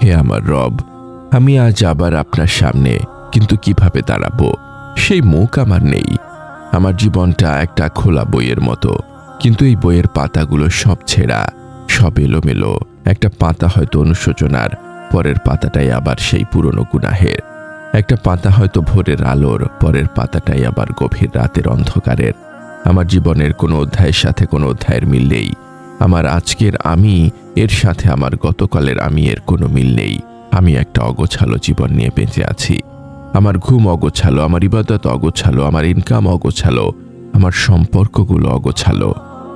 হে আমার রব, আমি আজ আবার আপনার সামনে, কিন্তু কিভাবে দাঁড়াবো? সেই মুখ আমার নেই। আমার জীবনটা একটা খোলা বইয়ের মতো, কিন্তু এই বইয়ের পাতাগুলো সব ছেঁড়া, সব এলোমেলো। একটা পাতা হয়তো অনুশোচনার, পরের পাতাটাই আবার সেই পুরনো গুনাহের। একটা পাতা হয়তো ভোরের আলোর, পরের পাতাটাই আবার গভীর রাতের অন্ধকারের। আমার জীবনের কোনো অধ্যায়ের সাথে কোনো অধ্যায়ের মিল নেই। আমার আজকের আমি এর সাথে আমার গতকালের আমি এর কোনো মিল নেই। আমি একটা অগোছালো জীবন নিয়ে বেঁচে আছি। আমার ঘুম অগোছালো, আমার ইবাদত অগোছালো, আমার ইনকাম অগোছালো, আমার সম্পর্কগুলো অগোছালো।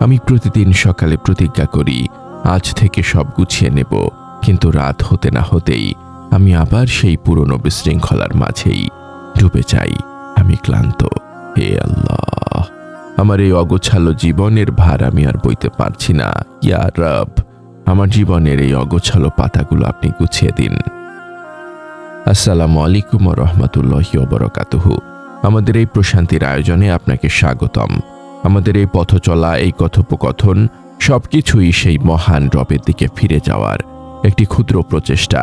আমি প্রতিদিন সকালে প্রতিজ্ঞা করি আজ থেকে সব গুছিয়ে নেব, কিন্তু রাত হতে না হতেই আমি আবার সেই পুরনো বিশৃঙ্খলার মাঝেই ডুবে যাই। আমি ক্লান্ত। হে আল্লাহ, আমার এই অগোছালো জীবনের ভার আমি আর বইতে পারছি না। ইয়া রব, আমার জীবনের এই অগোছালো পাতাগুলো আপনি গুছিয়ে দিন। আসসালামু আলাইকুম ওয়া রাহমাতুল্লাহি ওয়া বারাকাতুহু। আমাদের এই প্রশান্তির আয়োজনে আপনাকে স্বাগতম। আমাদের এই পথ চলা, এই কথোপকথন সবকিছুই সেই মহান রবের দিকে ফিরে যাওয়ার একটি ক্ষুদ্র প্রচেষ্টা।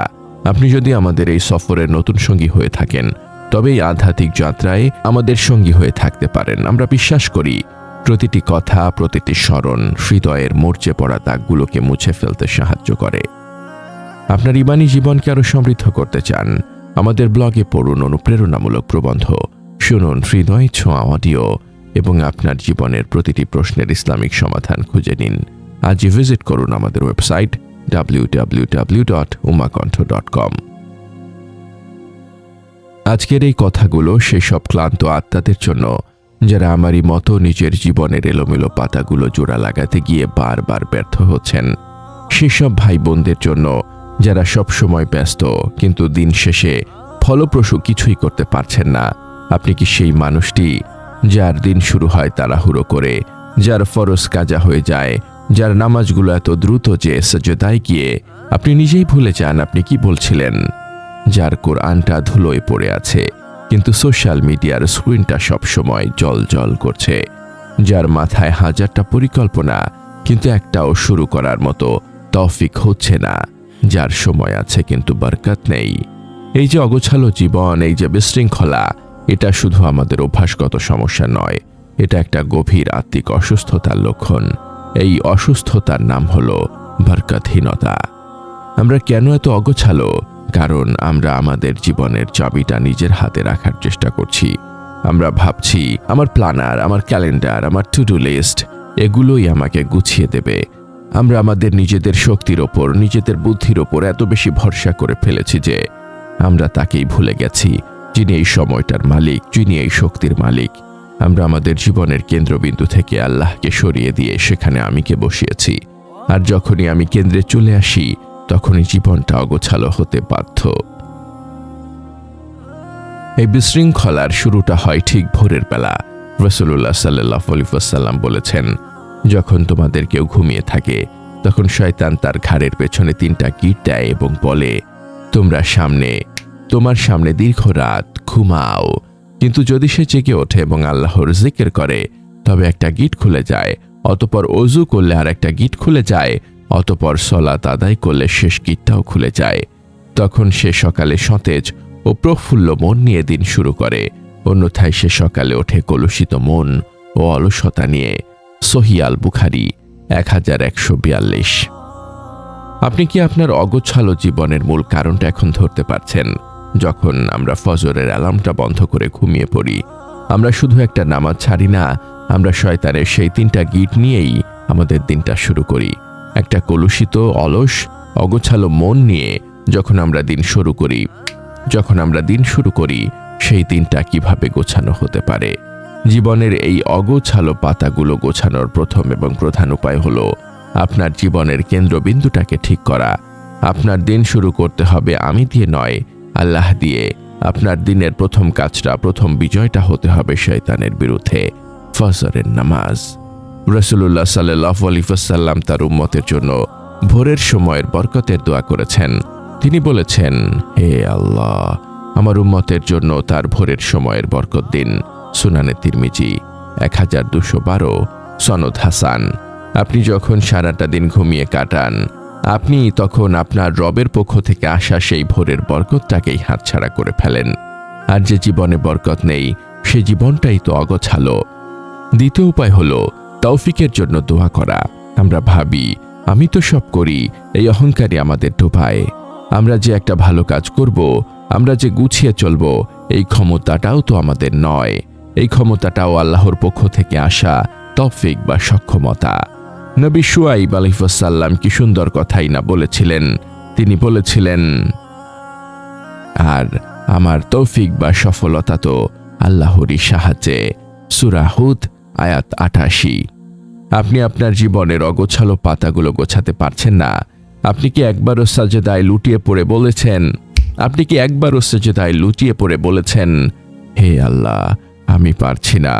আপনি যদি আমাদের এই সফরের নতুন সঙ্গী হয়ে থাকেন, তবে এই আধ্যাত্মিক যাত্রায় আমাদের সঙ্গী হয়ে থাকতে পারেন। আমরা বিশ্বাস করি প্রতিটি কথা, প্রতিটি স্মরণ হৃদয়ের মরচে পড়া দাগগুলোকে মুছে ফেলতে সাহায্য করে। আপনার ইমানি জীবনকে আরো সমৃদ্ধ করতে চান? আমাদের ব্লগে পড়ুন অনুপ্রেরণামূলক প্রবন্ধ, শুনুন হৃদয় ছোঁয়া অডিও এবং আপনার জীবনের প্রতিটি প্রশ্নের ইসলামিক সমাধান খুঁজে নিন। আজই ভিজিট করুন আমাদের ওয়েবসাইট www.umakonth.com। আজকের এই কথাগুলো সেসব ক্লান্ত আত্মাদের জন্য যারা আমারই মতো নিজের জীবনের এলোমেলো পাতাগুলো জোড়া লাগাতে গিয়ে বারবার ব্যর্থ হচ্ছেন। সেসব ভাই বোনদের জন্য যারা সবসময় ব্যস্ত, কিন্তু দিন শেষে ফলপ্রসূ কিছুই করতে পারছেন না। আপনি কি সেই মানুষটি যার দিন শুরু হয় তাড়াহুড়ো করে, যার ফরজ কাজা হয়ে যায়, যার নামাজগুলো এত দ্রুত যে সাজদায় গিয়ে আপনি নিজেই ভুলে যান আপনি কি বলছিলেন, যার কোরআনটা ধুলোয় পড়ে আছে কিন্তু সোশ্যাল মিডিয়ার স্ক্রিনটা সবসময় জল করছে, যার মাথায় হাজারটা পরিকল্পনা কিন্তু একটাও শুরু করার মতো তৌফিক হচ্ছে না, যার সময় আছে কিন্তু বরকত নেই? এই যে অগোছালো জীবন, এই যে বিশৃঙ্খলা, এটা শুধু আমাদের অভ্যাসগত সমস্যা নয়, এটা একটা গভীর আত্মিক অসুস্থতার লক্ষণ। এই অসুস্থতার নাম হলো বরকতহীনতা। আমরা কেন এত অগোছালো? কারণ আমরা আমাদের জীবনের চাবিটা নিজের হাতে রাখার চেষ্টা করছি। আমরা ভাবছি আমার প্ল্যানার, আমার ক্যালেন্ডার, আমার টু ডু লিস্ট এগুলোই আমাকে গুছিয়ে দেবে। আমরা আমাদের নিজেদের শক্তির ওপর, নিজেদের বুদ্ধির ওপর এত বেশি ভরসা করে ফেলেছি যে আমরা তাকেই ভুলে গেছি যিনি এই সময়টার মালিক, যিনি এই শক্তির মালিক। আমরা আমাদের জীবনের কেন্দ্রবিন্দু থেকে আল্লাহকে সরিয়ে দিয়ে সেখানে আমিকে বসিয়েছি। আর যখনই আমি কেন্দ্রে চলে আসি, তখনই জীবনটা অগোছালো হতে বাধ্য। এই বিশৃঙ্খলার শুরুটা হয় ঠিক ভোরের বেলা। রাসূলুল্লাহ সাল্লাল্লাহু আলাইহি ওয়াসাল্লাম বলেছেন, যখন তোমাদের কেউ ঘুমিয়ে থাকে, তখন শয়তান তার ঘাড়ের পেছনে 3টা গিট দেয় এবং বলে, তোমার সামনে দীর্ঘ রাত, ঘুমাও। কিন্তু যদি সে জেগে ওঠে এবং আল্লাহর জিকির করে, তবে একটা গিট খুলে যায়, অতঃপর ওযু করলে আর একটা গিট খুলে যায়, অতঃপর সালাত আদায় করলে শেষ গিটটাও খুলে যায়। তখন সে সকালে সতেজ ও প্রফুল্ল মন নিয়ে দিন শুরু করে, অন্যথায় সে সকালে ওঠে কলুষিত মন ও অলসতা নিয়ে। সহিহ আল বুখারী 1142। আপনি কি আপনার অগোছালো জীবনের মূল কারণটা এখন ধরতে পারছেন? যখন আমরা ফজরের অ্যালার্মটা বন্ধ করে ঘুমিয়ে পড়ি, আমরা শুধু একটা নামাজ ছাড়ি না, আমরা শয়তানের সেই 3টা গিট নিয়েই আমাদের দিনটা শুরু করি। একটা কলুষিত, অলস, অগোছালো মন নিয়ে যখন আমরা দিন শুরু করি, সেই দিনটা কিভাবে গোছানো হতে পারে? জীবনের এই অগোছালো পাতাগুলো গোছানোর প্রথম এবং প্রধান উপায় হলো আপনার জীবনের কেন্দ্রবিন্দুটাকে ঠিক করা। আপনার দিন শুরু করতে হবে আমি দিয়ে নয়, আল্লাহ দিয়ে। আপনার দিনের প্রথম কাজটা, প্রথম বিজয়টা হতে হবে শয়তানের বিরুদ্ধে, ফজরের নামাজ। রাসূলুল্লাহ সাল্লাল্লাহু আলাইহি ওয়াসাল্লাম তার উম্মতের জন্য ভোরের সময়ের বরকতের দোয়া করেছেন। তিনি বলেছেন, হে আল্লাহ, আমার উম্মতের জন্য তার ভোরের সময়ের বরকত দিন। সুনানে তিরমিজি 1212, সনদ হাসান। আপনি যখন সারাটা দিন ঘুমিয়ে কাটান, আপনি তখন আপনার রবের পক্ষ থেকে আসা সেই ভোরের বরকতটাকেই হাতছাড়া করে ফেলেন। আর যে জীবনে বরকত নেই সে জীবনটাই তো অগোছালো। দ্বিতীয় উপায় হলো তৌফিকের জন্য দোয়া করা। আমরা ভাবি আমি তো সব করি, এই অহংকারই আমাদের ডোবায়। আমরা যে একটা ভালো কাজ করব, আমরা যে গুছিয়ে চলব, এই ক্ষমতাটাও তো আমাদের নয়। এই ক্ষমতাটাও আল্লাহর পক্ষ থেকে আসা তৌফিক বা সক্ষমতা। নবী শুআইব আলাইহিস সালাম কি সুন্দর কথাই না বলেছিলেন। তিনি বলেছিলেন, আর আমার তৌফিক বা সফলতা তো আল্লাহরই সাহায্যে। সূরা হুদ আয়াত ৮৮। আপনি আপনার জীবনের অগোছালো পাতাগুলো গোছাতে পারছেন না। আপনি কি একবারও সাজদায় লুটিয়ে পড়ে বলেছেন? হে আল্লাহ, আমি পারছি না,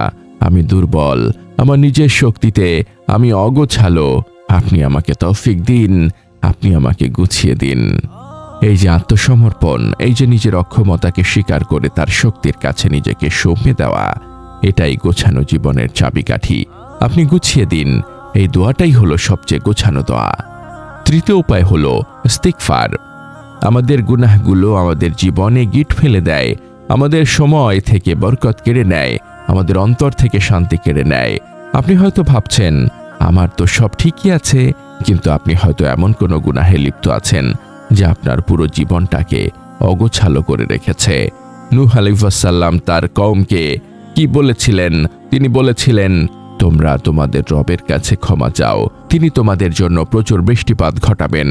আমি দুর্বল, আমার নিজের শক্তিতে আমি অগোছালো। আপনি আমাকে তৌফিক দিন, আপনি আমাকে গুছিয়ে দিন। এই যে আত্মসমর্পণ, এই যে নিজের অক্ষমতাকে স্বীকার করে তার শক্তির কাছে নিজেকে সঁপে দেওয়া, এটাই গোছানো জীবনের চাবিকাঠি। আপনি গুছিয়ে দিন, এই দোয়াটাই হলো সবচেয়ে গোছানো দোয়া। তৃতীয় উপায় হলো ইস্তিগফার। আমাদের গুনাহগুলো আমাদের জীবনে গিট ফেলে দেয়, আমাদের সময় থেকে বরকত কেড়ে নেয়, আমাদের অন্তর থেকে শান্তি কেড়ে নেয়। আপনি হয়তো ভাবছেন আমার তো সব ঠিকই আছে, কিন্তু আপনি হয়তো এমন কোনো গুনাহে লিপ্ত আছেন যা আপনার পুরো জীবনটাকে অগোছালো করে রেখেছে। নূহ আলাইহিস সালাম তার কওমকে কি বলেছিলেন? তিনি বলেছিলেন, তোমরা তোমাদের রবের কাছে ক্ষমা চাও, তিনি তোমাদের জন্য প্রচুর বৃষ্টিপাত ঘটাবেন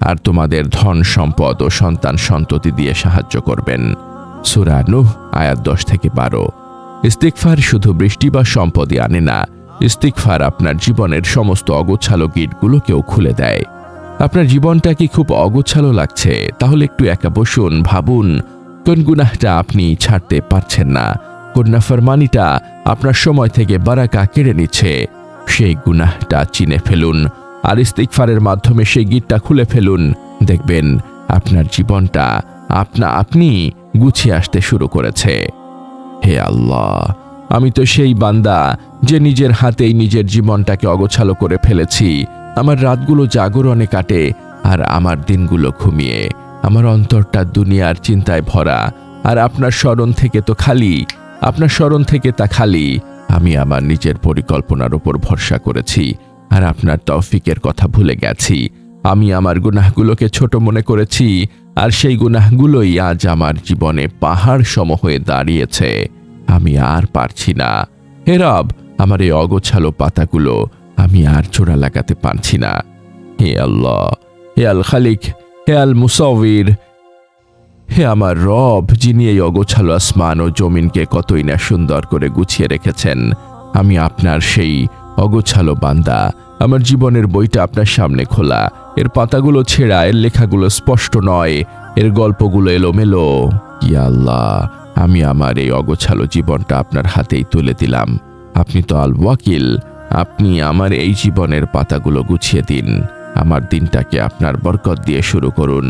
আর তোমাদের ধন সম্পদ ও সন্তান সন্ততি দিয়ে সাহায্য করবেন। সূরা নূহ আয়াত 10 থেকে 12। ইস্তিগফার শুধু বৃষ্টি বা সম্পদই আনে না, ইস্তিগফার আপনার জীবনের সমস্ত অগোছালো গিটগুলোকেও খুলে দেয়। আপনার জীবনটা কি খুব অগোছালো লাগছে? তাহলে একটু একা বসুন, ভাবুন কোন গুনাহটা আপনি ছাড়তে পারছেন না, কোন নাফরমানিটা আপনার সময় থেকে বারাকা কেড়ে নিচ্ছে। সেই গুনাহটা চিনে ফেলুন আর ইস্তিগফারের মাধ্যমে সেই গিটটা খুলে ফেলুন। দেখবেন আপনার জীবনটা আপনি গুছিয়ে আসতে শুরু করেছে। হে আল্লাহ, আমি তো সেই বান্দা যে নিজের হাতেই নিজের জীবনটাকে অগোছালো করে ফেলেছি। আমার রাতগুলো জাগরণে কাটে আর আমার দিনগুলো ঘুমিয়ে। আমার অন্তরটা দুনিয়ার চিন্তায় ভরা, আর আপনার স্মরণ থেকে তা খালি। আমি আমার নিজের পরিকল্পনার উপর ভরসা করেছি আর আপনার তৌফিকের কথা ভুলে গেছি। আমি আমার গুনাহগুলোকে ছোট মনে করেছি, আর সেই গুনাহগুলোই আজ আমার জীবনে পাহাড় সম হয়ে দাঁড়িয়েছে। আমি আর পারছি না। হে রব, আমার এই অগোছালো পাতাগুলো আমি আর জোড়া লাগাতে পারছি না। হে আল্লাহ, হে আল খালিক, হে আল মুসাউবির, হে আমার রব, যিনি এই অগোছালো আসমান ও জমিনকে কতই না সুন্দর করে গুছিয়ে রেখেছেন। আমি আপনার সেই অগোছালো বান্দা। আমার জীবনের বইটা আপনার সামনে খোলা, এর পাতাগুলো ছেঁড়া, এর লেখাগুলো স্পষ্ট নয়, এর গল্পগুলো এলোমেলো। ইয়া আল্লাহ, আমি আমার এই অগোছালো জীবনটা আপনার হাতেই তুলে দিলাম। আপনি তো আল ওয়াকিল, আপনি আমার এই জীবনের পাতাগুলো গুছিয়ে দিন। আমার দিনটাকে আপনার বরকত দিয়ে শুরু করুন,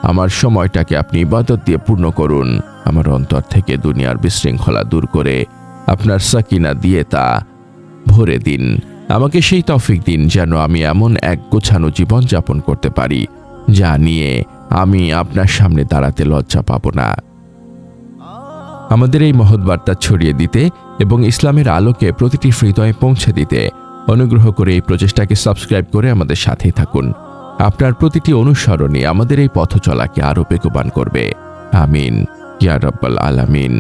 আমার সময়টাকে আপনি ইবাদত দিয়ে পূর্ণ করুন। আমার অন্তর থেকে দুনিয়ার বিশৃঙ্খলা দূর করে আপনার সাকিনা দিয়ে তা ভরে দিন। আমাকে সেই তৌফিক দিন যেন আমি এমন এক গোছানো জীবন যাপন করতে পারি যা নিয়ে আমি আপনার সামনে দাঁড়াতে লজ্জা পাব না। আমাদের এই মহৎ বার্তা ছড়িয়ে দিতে এবং ইসলামের আলোকে প্রতিটি হৃদয়ে পৌঁছে দিতে অনুগ্রহ করে এই প্রচেষ্টাকে সাবস্ক্রাইব করে আমাদের সাথেই থাকুন। আপনার প্রতিটি অনুসরণই আমাদের এই পথ চলাকে আরো বেগবান করবে। আমিন ইয়া রাব্বাল আলামিন।